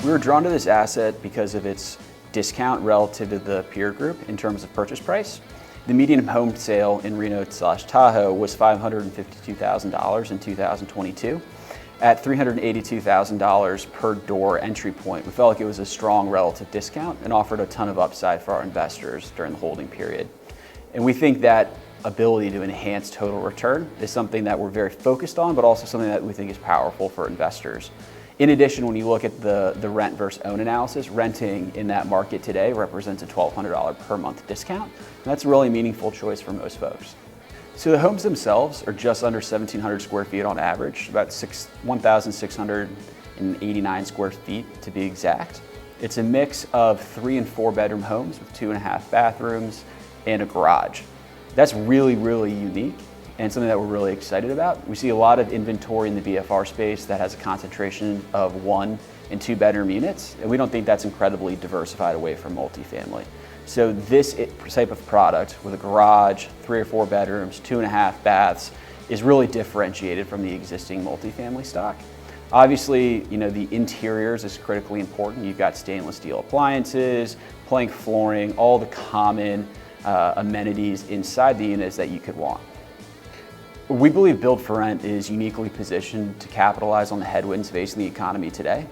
We were drawn to this asset because of its discount relative to the peer group in terms of purchase price. The median home sale in Reno/Tahoe was $552,000 in 2022. At $382,000 per door entry point, we felt like it was a strong relative discount and offered a ton of upside for our investors during the holding period. And we think that ability to enhance total return is something that we're very focused on, but also something that we think is powerful for investors. In addition, when you look at the rent versus own analysis, renting in that market today represents a $1,200 per month discount. And that's a really meaningful choice for most folks. So the homes themselves are just under 1,700 square feet on average, about 1,689 square feet to be exact. It's a mix of 3 and 4 bedroom homes with 2.5 bathrooms and a garage. That's really, really unique and something that we're really excited about. We see a lot of inventory in the BFR space that has a concentration of 1 and 2 bedroom units, and we don't think that's incredibly diversified away from multifamily. So this type of product with a garage, 3 or 4 bedrooms, 2.5 baths is really differentiated from the existing multifamily stock. Obviously, the interiors is critically important. You've got stainless steel appliances, plank flooring, all the common amenities inside the units that you could want. We believe Build for Rent is uniquely positioned to capitalize on the headwinds facing the economy today.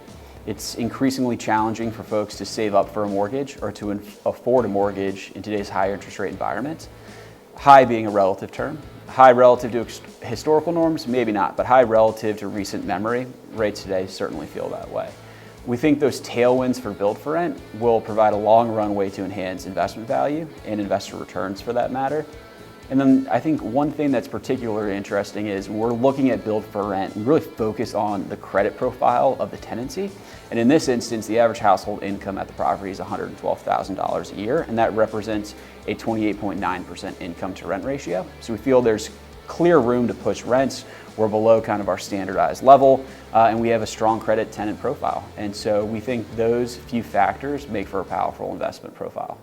It's increasingly challenging for folks to save up for a mortgage or to afford a mortgage in today's high interest rate environment. High being a relative term. High relative to historical norms, maybe not, but high relative to recent memory. Rates today certainly feel that way. We think those tailwinds for Build for Rent will provide a long runway to enhance investment value and investor returns for that matter. And then I think one thing that's particularly interesting is when we're looking at Build for Rent, we really focus on the credit profile of the tenancy. And in this instance, the average household income at the property is $112,000 a year, and that represents a 28.9% income to rent ratio. So we feel there's clear room to push rents. We're below kind of our standardized level, and we have a strong credit tenant profile. And so we think those few factors make for a powerful investment profile.